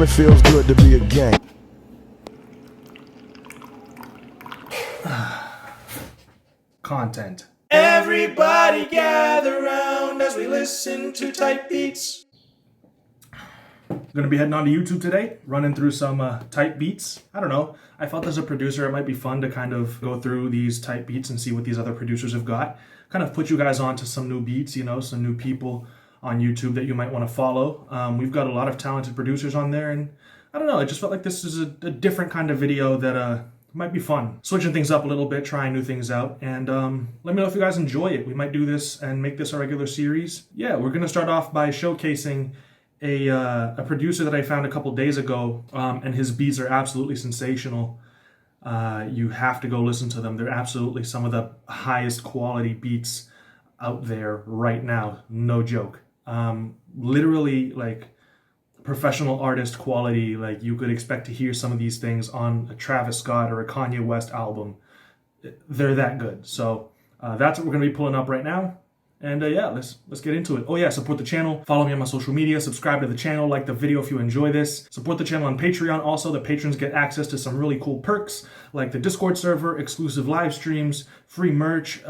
Damn, it feels good to be a gang. Content. Everybody gather round as we listen to tight beats. I'm gonna be heading on to YouTube today, running through some tight beats. I don't know. I felt as a producer it might be fun to kind of go through these tight beats and see what these other producers have got. Kind of put you guys on to some new beats, you know, some new people on YouTube that you might want to follow. We've got a lot of talented producers on there, and I don't know, I just felt like this is a different kind of video that might be fun. Switching things up a little bit, trying new things out, and let me know if you guys enjoy it. We might do this and make this a regular series. Yeah, we're gonna start off by showcasing a producer that I found a couple days ago, and his beats are absolutely sensational. You have to go listen to them. They're absolutely some of the highest quality beats out there right now, no joke. Literally like professional artist quality, like you could expect to hear some of these things on a Travis Scott or a Kanye West album. They're that good. So that's what we're gonna be pulling up right now. And yeah, let's get into it. Oh yeah, support the channel, follow me on my social media, subscribe to the channel, like the video if you enjoy this. Support the channel on Patreon. Also, the patrons get access to some really cool perks, like the Discord server, exclusive live streams, free merch.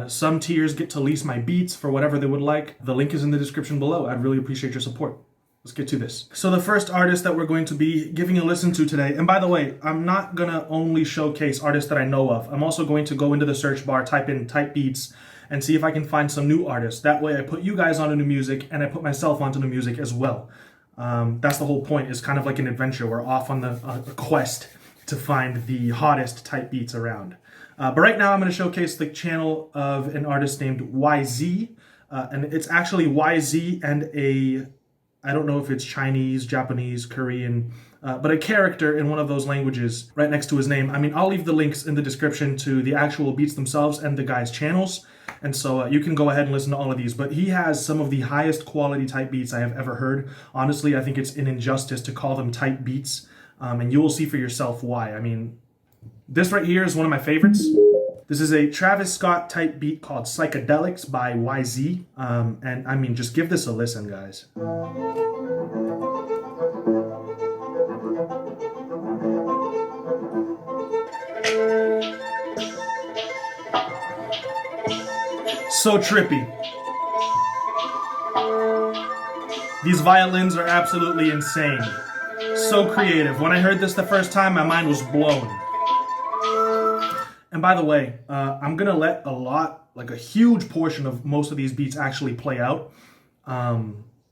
Some tiers get to lease my beats for whatever they would like. The link is in the description below. I'd really appreciate your support. Let's get to this. So the first artist that we're going to be giving a listen to today, and by the way, I'm not gonna only showcase artists that I know of. I'm also going to go into the search bar, type in tight beats, and see if I can find some new artists. That way I put you guys onto new music and I put myself onto new music as well. That's the whole point. It's kind of like an adventure. We're off on the quest to find the hottest type beats around. But right now I'm going to showcase the channel of an artist named YZ. And it's actually YZ and I don't know if it's Chinese, Japanese, Korean, but a character in one of those languages right next to his name. I mean, I'll leave the links in the description to the actual beats themselves and the guy's channels. And so you can go ahead and listen to all of these. But he has some of the highest quality type beats I have ever heard. Honestly, I think it's an injustice to call them type beats. And you will see for yourself why. I mean, this right here is one of my favorites. This is a Travis Scott type beat called Psychedelics by YZ. And I mean, just give this a listen, guys. So trippy. These violins are absolutely insane. So creative. When I heard this the first time, my mind was blown. And by the way, I'm gonna let a huge portion of most of these beats actually play out,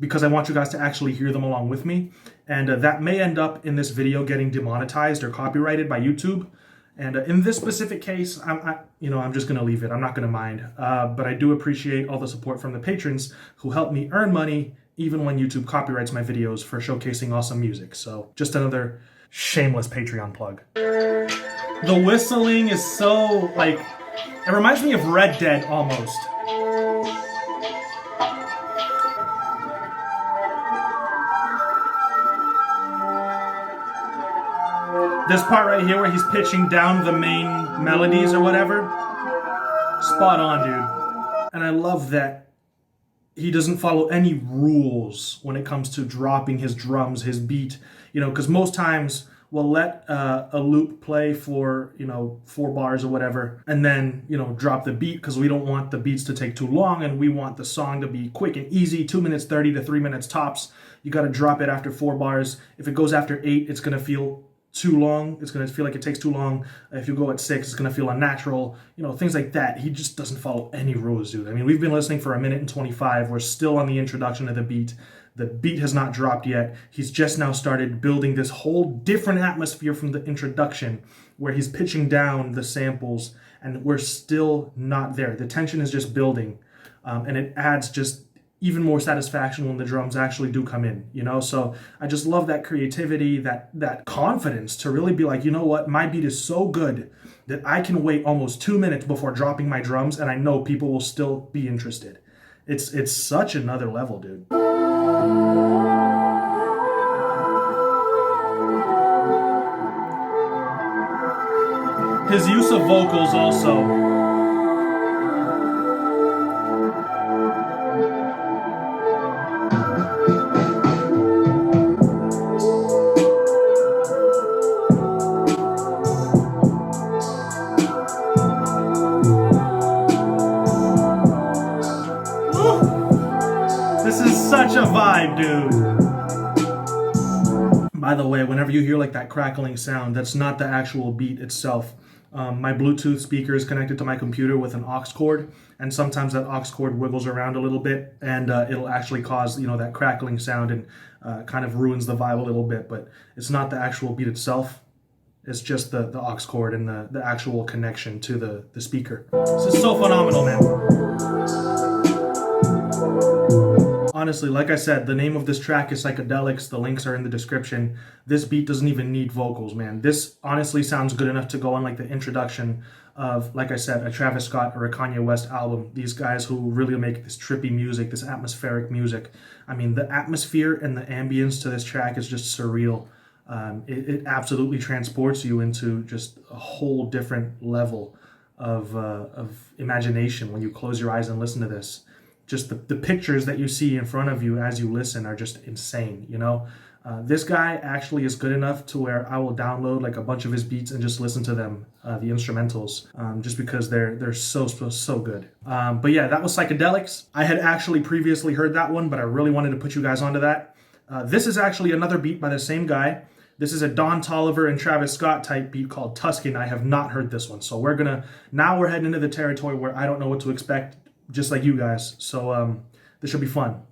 because I want you guys to actually hear them along with me. And that may end up in this video getting demonetized or copyrighted by YouTube. And in this specific case, I'm just gonna leave it. I'm not gonna mind. But I do appreciate all the support from the patrons who help me earn money even when YouTube copyrights my videos for showcasing awesome music. So just another shameless Patreon plug. The whistling is so, like, it reminds me of Red Dead almost. This part right here where he's pitching down the main melodies or whatever, spot on, dude. And I love that he doesn't follow any rules when it comes to dropping his drums, his beat, you know, because most times we'll let a loop play for, 4 bars or whatever, and then, drop the beat because we don't want the beats to take too long and we want the song to be quick and easy, 2 minutes 30 to 3 minutes tops. You got to drop it after 4 bars. If it goes after 8, it's going to feel too long. It's going to feel like it takes too long. If you go at 6, it's going to feel unnatural. Things like that. He just doesn't follow any rules, dude. I mean, we've been listening for 1:25. We're still on the introduction of the beat. The beat has not dropped yet. He's just now started building this whole different atmosphere from the introduction where he's pitching down the samples and we're still not there. The tension is just building, and it adds just even more satisfaction when the drums actually do come in, So I just love that creativity, that confidence to really be like, you know what, my beat is so good that I can wait almost 2 minutes before dropping my drums and I know people will still be interested. It's such another level, dude. His use of vocals also. By the way, whenever you hear like that crackling sound, that's not the actual beat itself. My Bluetooth speaker is connected to my computer with an aux cord, and sometimes that aux cord wiggles around a little bit, and it'll actually cause, you know, that crackling sound, and kind of ruins the vibe a little bit. But it's not the actual beat itself. It's just the aux cord and the actual connection to the speaker. This is so phenomenal, man. Honestly, like I said, the name of this track is Psychedelics. The links are in the description. This beat doesn't even need vocals, man. This honestly sounds good enough to go on like the introduction of, like I said, a Travis Scott or a Kanye West album. These guys who really make this trippy music, this atmospheric music. I mean, the atmosphere and the ambience to this track is just surreal. It absolutely transports you into just a whole different level of imagination when you close your eyes and listen to this. Just the pictures that you see in front of you as you listen are just insane, you know? This guy actually is good enough to where I will download like a bunch of his beats and just listen to them, the instrumentals, just because they're so good. But yeah, that was Psychedelics. I had actually previously heard that one, but I really wanted to put you guys onto that. This is actually another beat by the same guy. This is a Don Toliver and Travis Scott type beat called Tusky, and I have not heard this one. So we're heading into the territory where I don't know what to expect, just like you guys. So this should be fun.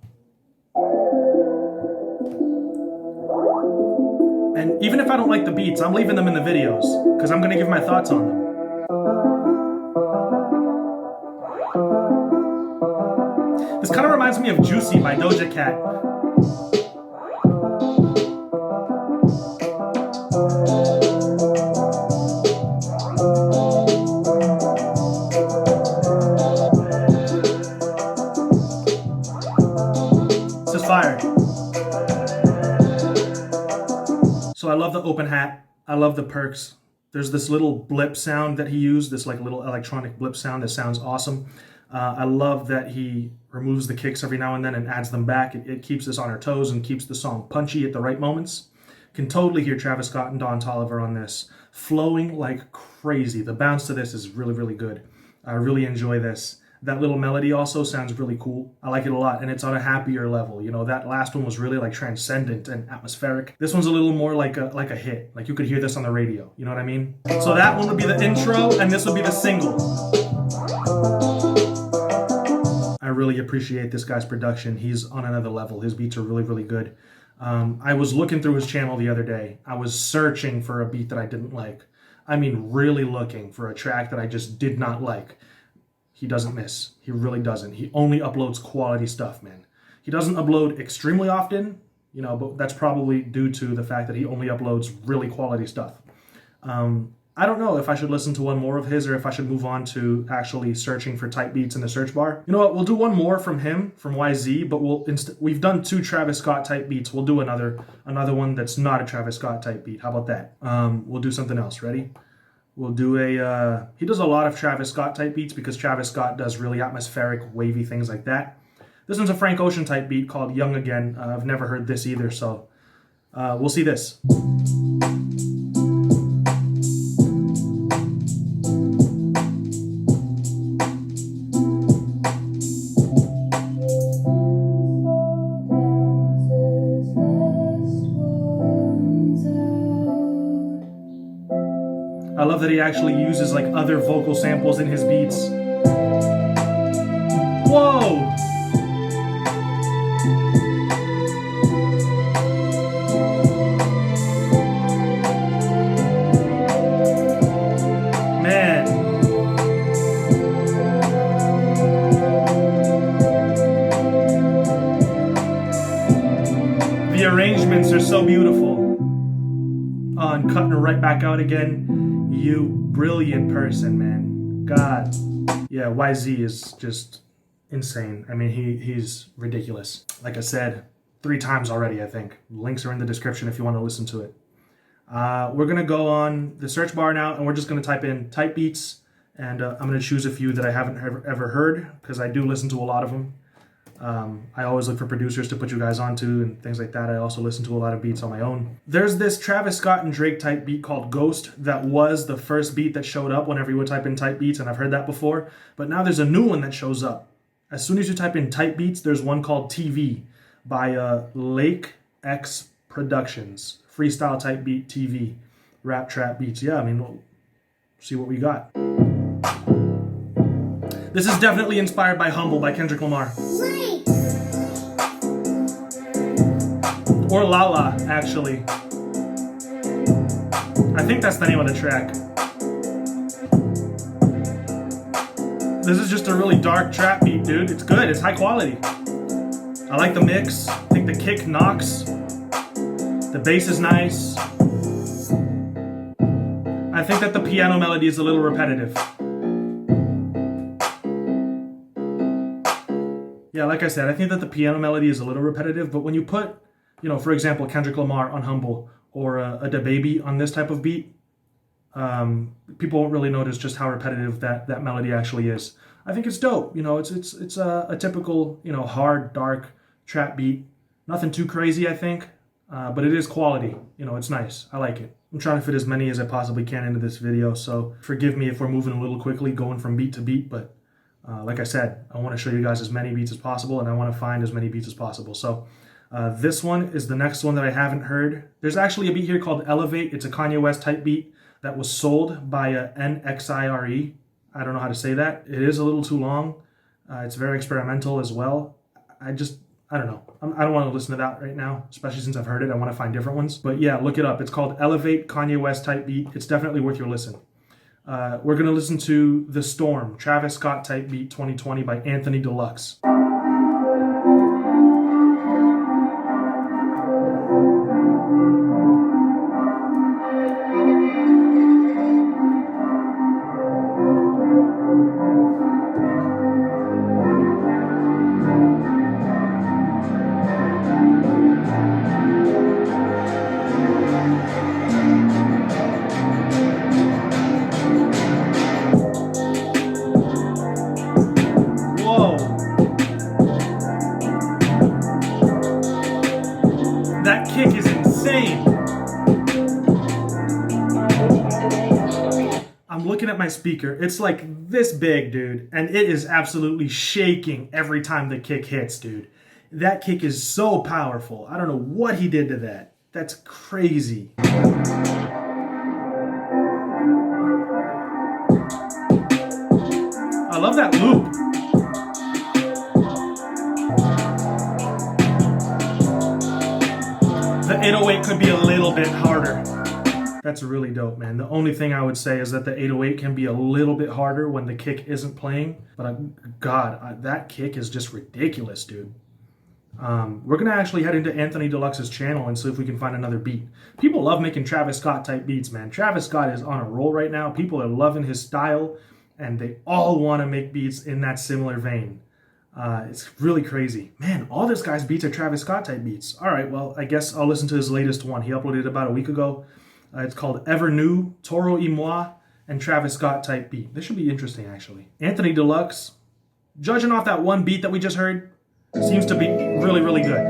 And even if I don't like the beats, I'm leaving them in the videos because I'm gonna give my thoughts on them. This kind of reminds me of Juicy by Doja Cat. This is fire. So I love the open hat. I love the perks. There's this little blip sound that he used, this like little electronic blip sound that sounds awesome. I love that he removes the kicks every now and then and adds them back. It keeps us on our toes and keeps the song punchy at the right moments. Can totally hear Travis Scott and Don Toliver on this, flowing like crazy. The bounce to this is really, really good. I really enjoy this. That little melody also sounds really cool. I like it a lot, and it's on a happier level. You know, that last one was really like transcendent and atmospheric. This one's a little more like a hit. Like you could hear this on the radio. You know what I mean? So that one would be the intro, and this would be the single. I really appreciate this guy's production. He's on another level. His beats are really, really good. I was looking through his channel the other day. I was searching for a beat that I didn't like. I mean, really looking for a track that I just did not like. He doesn't miss. He really doesn't. He only uploads quality stuff, man. He doesn't upload extremely often, you know, but that's probably due to the fact that he only uploads really quality stuff. I don't know if I should listen to one more of his or if I should move on to actually searching for type beats in the search bar. You know what? We'll do one more from him, from YZ, but we've done 2 Travis Scott type beats. We'll do another one that's not a Travis Scott type beat. How about that? We'll do something else. Ready? We'll do he does a lot of Travis Scott type beats because Travis Scott does really atmospheric, wavy things like that. This one's a Frank Ocean type beat called Young Again. I've never heard this either, so we'll see this. I love that he actually uses like other vocal samples in his beats. Whoa! Man. The arrangements are so beautiful. And cutting her right back out again. You brilliant person, man. God. Yeah, YZ is just insane. I mean, he's ridiculous. Like I said, 3 times already, I think. Links are in the description if you want to listen to it. We're going to go on the search bar now, and we're just going to type in type beats, and I'm going to choose a few that I haven't ever heard, because I do listen to a lot of them. I always look for producers to put you guys onto and things like that. I also listen to a lot of beats on my own. There's this Travis Scott and Drake type beat called Ghost that was the first beat that showed up whenever you would type in type beats, and I've heard that before. But now there's a new one that shows up. As soon as you type in type beats, there's one called TV by Lake X Productions freestyle type beat TV, rap trap beats. Yeah, I mean, we'll see what we got. This is definitely inspired by Humble by Kendrick Lamar. Or Lala, actually. I think that's the name of the track. This is just a really dark trap beat, dude. It's good. It's high quality. I like the mix. I think the kick knocks. The bass is nice. I think that the piano melody is a little repetitive. Yeah, like I said, I think that the piano melody is a little repetitive, but when you put, you know, for example, Kendrick Lamar on Humble or a DaBaby on this type of beat, people won't really notice just how repetitive that melody actually is. I think it's dope. You know, it's a typical, you know, hard, dark trap beat. Nothing too crazy, I think, but it is quality. You know, it's nice. I like it. I'm trying to fit as many as I possibly can into this video, so forgive me if we're moving a little quickly, going from beat to beat, but like I said, I want to show you guys as many beats as possible, and I want to find as many beats as possible. So this one is the next one that I haven't heard. There's actually a beat here called Elevate. It's a Kanye West type beat that was sold by NXIRE. I don't know how to say that. It is a little too long. It's very experimental as well. I don't know. I don't want to listen to that right now, especially since I've heard it. I want to find different ones. But yeah, look it up. It's called Elevate, Kanye West type beat. It's definitely worth your listen. We're going to listen to The Storm, Travis Scott type beat 2020 by Anthony Deluxe. That kick is insane. I'm looking at my speaker. It's like this big, dude. And it is absolutely shaking every time the kick hits, dude. That kick is so powerful. I don't know what he did to that. That's crazy. I love that loop. The 808 could be a little bit harder. That's really dope, man. The only thing I would say is that the 808 can be a little bit harder when the kick isn't playing. But God, that kick is just ridiculous, dude. We're going to actually head into Anthony Deluxe's channel and see if we can find another beat. People love making Travis Scott type beats, man. Travis Scott is on a roll right now. People are loving his style, and they all want to make beats in that similar vein. It's really crazy. Man, all this guy's beats are Travis Scott type beats. All right, well, I guess I'll listen to his latest one. He uploaded it about a week ago. It's called Ever New, Toro y Moi, and Travis Scott type beat. This should be interesting, actually. Anthony Deluxe, judging off that one beat that we just heard, seems to be really, really good.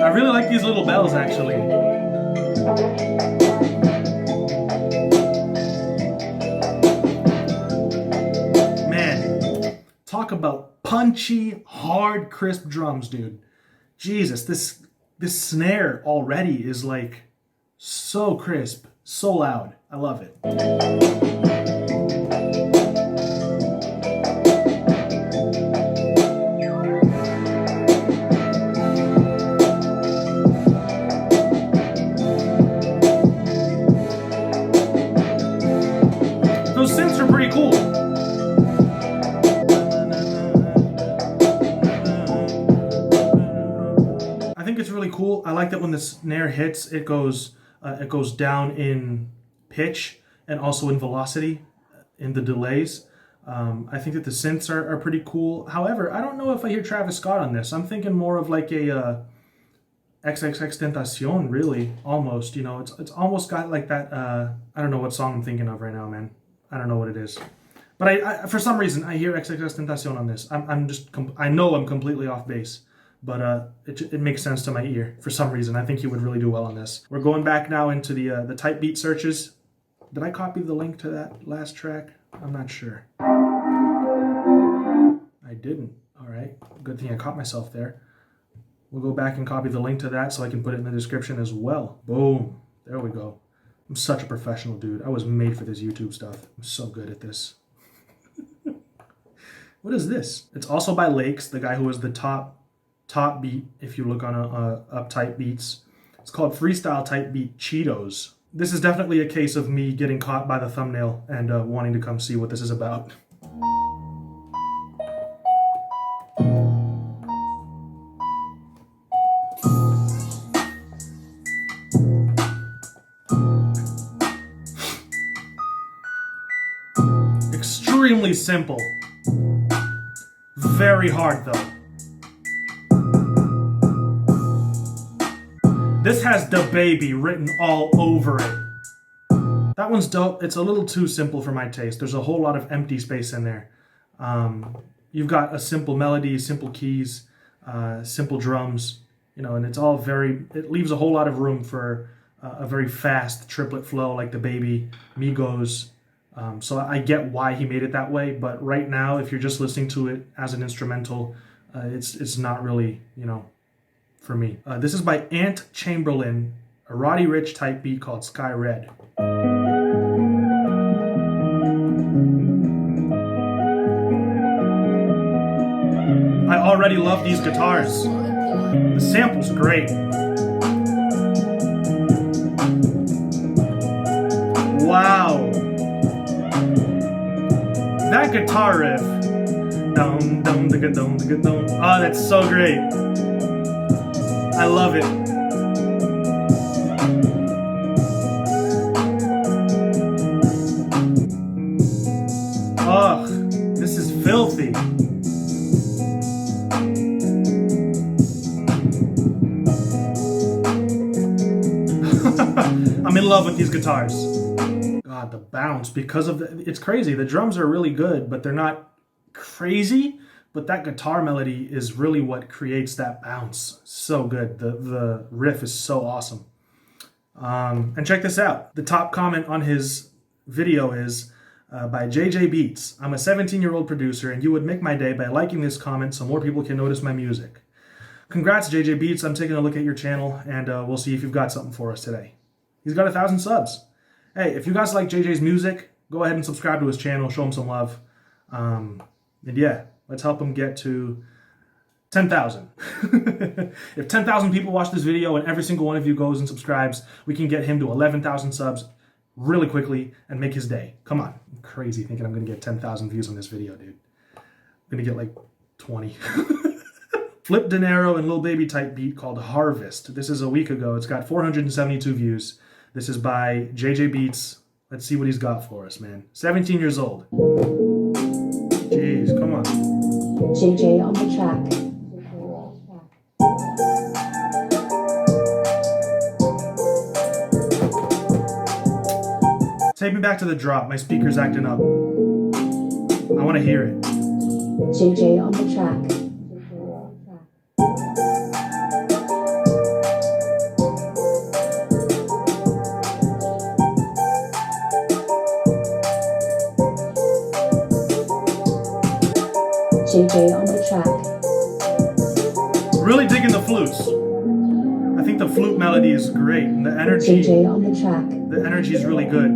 I really like these little bells, actually. Man, talk about punchy, hard, crisp drums, dude. Jesus, this snare already is like so crisp, so loud. I love it. Those synths are pretty cool. I think it's really cool. I like that when the snare hits, it goes down in pitch and also in velocity in the delays. I think that the synths are pretty cool. However, I don't know if I hear Travis Scott on this. I'm thinking more of like a XXXTentacion, really, almost. You know, it's almost got like that. I don't know what song I'm thinking of right now, man. I don't know what it is. But I for some reason, I hear XXXTentacion on this. I know I'm completely off base. But it makes sense to my ear for some reason. I think he would really do well on this. We're going back now into the type beat searches. Did I copy the link to that last track? I'm not sure. didn't. All right, good thing I caught myself there. We'll go back and copy the link to that so I can put it in the description as well. Boom, there we go. I'm such a professional, dude. I was made for this YouTube stuff. I'm so good at this. What is this? It's also by Lakes, the guy who was the top beat, if you look on up Type Beats. It's called Freestyle Type Beat Cheetos. This is definitely a case of me getting caught by the thumbnail and wanting to come see what this is about. Extremely simple. Very hard though. This has "Da Baby" written all over it. That one's dope. It's a little too simple for my taste. There's a whole lot of empty space in there. You've got a simple melody, simple keys, simple drums, you know, and it's all it leaves a whole lot of room for a very fast triplet flow like "Da Baby," Migos. So I get why he made it that way, but right now, if you're just listening to it as an instrumental, it's not really, you know, for me. This is by Ant Chamberlain, a Roddy Ricch type beat called Sky Red. I already love these guitars. The sample's great. Wow. That guitar riff. Dum dum dum dum dum dum. Oh, that's so great. I love it. Ugh, this is filthy. I'm in love with these guitars. God, the bounce, because of it's crazy. The drums are really good, but they're not crazy. But that guitar melody is really what creates that bounce. So good. The riff is so awesome. And check this out. The top comment on his video is by JJ Beats. I'm a 17-year-old producer, and you would make my day by liking this comment so more people can notice my music. Congrats, JJ Beats. I'm taking a look at your channel, and we'll see if you've got something for us today. He's got 1,000 subs. Hey, if you guys like JJ's music, go ahead and subscribe to his channel. Show him some love. And yeah, let's help him get to 10,000. If 10,000 people watch this video and every single one of you goes and subscribes, we can get him to 11,000 subs really quickly and make his day. Come on. I'm crazy thinking I'm going to get 10,000 views on this video, dude. I'm going to get like 20. Flip Dinero and Lil Baby type beat called Harvest. This is a week ago. It's got 472 views. This is by JJ Beats. Let's see what he's got for us, man. 17 years old. Jeez, come on. JJ on the track. Take me back to the drop. My speaker's acting up. I want to hear it. JJ on the track. JJ on the track. Really digging the flutes. I think the flute melody is great. And the energy. JJ on the track. The energy is really good.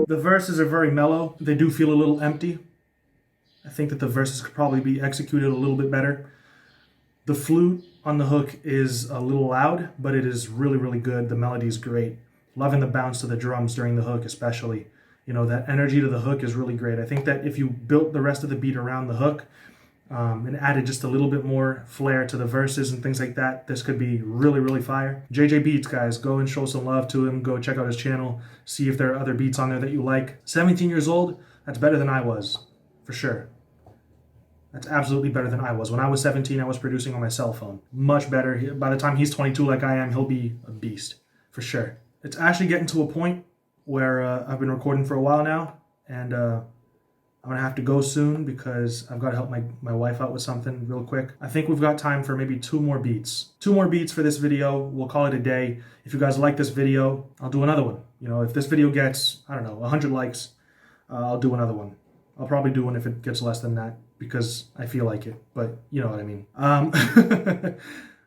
The verses are very mellow. They do feel a little empty. I think that the verses could probably be executed a little bit better. The flute on the hook is a little loud, but it is really, really good. The melody is great. Loving the bounce to the drums during the hook especially. You know, that energy to the hook is really great. I think that if you built the rest of the beat around the hook, and added just a little bit more flair to the verses and things like that, this could be really, really fire. JJ Beats, guys, go and show some love to him. Go check out his channel. See if there are other beats on there that you like. 17 years old, that's better than I was, for sure. That's absolutely better than I was. When I was 17, I was producing on my cell phone. Much better. By the time he's 22 like I am, he'll be a beast, for sure. It's actually getting to a point where I've been recording for a while now, and I'm going to have to go soon because I've got to help my wife out with something real quick. I think we've got time for maybe 2 more beats. 2 more beats for this video. We'll call it a day. If you guys like this video, I'll do another one. You know, if this video gets, I don't know, 100 likes, I'll do another one. I'll probably do one if it gets less than that because I feel like it, but you know what I mean.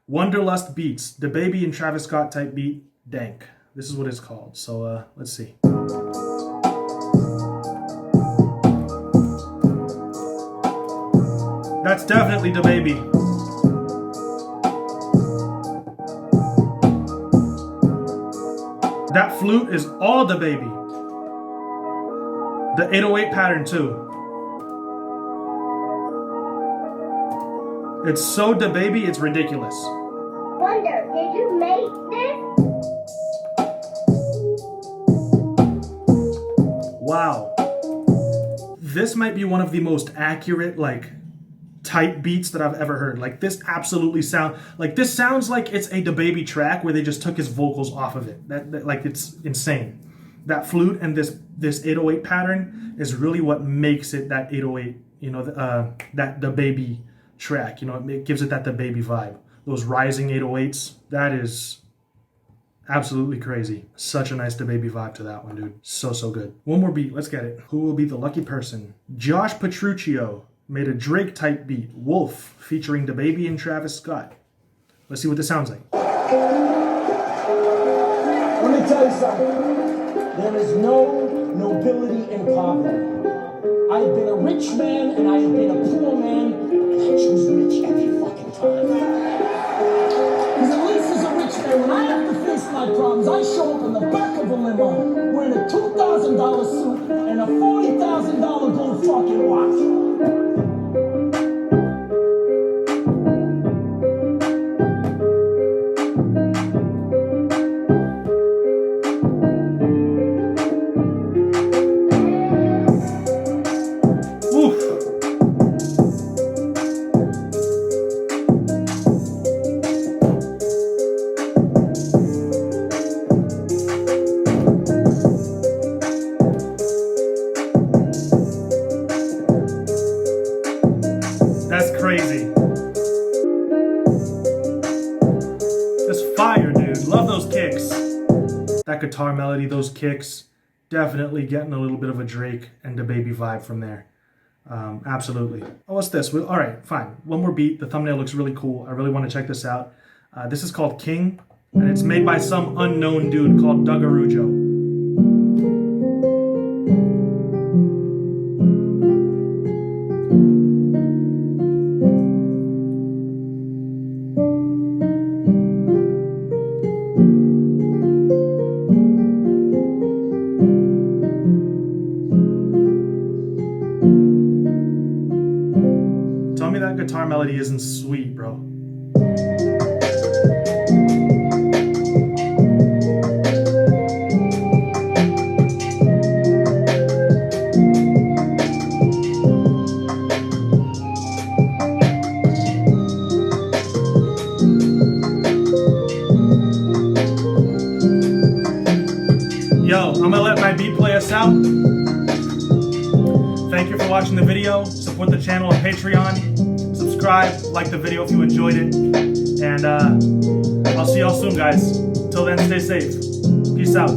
Wanderlust Beats, the Baby and Travis Scott type beat, dank. This is what it's called. So let's see. That's definitely the Baby. That flute is all the Baby. The 808 pattern too. It's so the Baby, it's ridiculous. Wonder, did you make this? Wow. This might be one of the most accurate, like, type beats that I've ever heard. Like, this absolutely this sounds like it's a DaBaby track where they just took his vocals off of it. That like, it's insane. That flute and this 808 pattern is really what makes it that 808, you know, that DaBaby track. You know, it gives it that DaBaby vibe. Those rising 808s, that is absolutely crazy. Such a nice DaBaby vibe to that one, dude. So good. One more beat, let's get it. Who will be the lucky person? Josh Petruccio made a Drake type beat, Wolf, featuring DaBaby and Travis Scott. Let's see what this sounds like. Let me tell you something. There is no nobility in poverty. I have been a rich man and I have been a poor man, and I choose rich every fucking time. Because at least as a rich man, when I have to face my problems, I show up in the back of a limo wearing a $2,000 suit and a $40,000 gold fucking watch. That's crazy. That's fire, dude. Love those kicks. That guitar melody, those kicks, definitely getting a little bit of a Drake and DaBaby vibe from there. Absolutely. Oh, what's this? All right, fine. One more beat. The thumbnail looks really cool. I really want to check this out. This is called King, and it's made by some unknown dude called Doug Araujo. Tell me that guitar melody isn't sweet, bro. Yo, I'm gonna let my beat play us out. Thank you for watching the video. Support the channel on Patreon. Subscribe, like the video if you enjoyed it. And I'll see y'all soon, guys. Till then, stay safe. Peace out.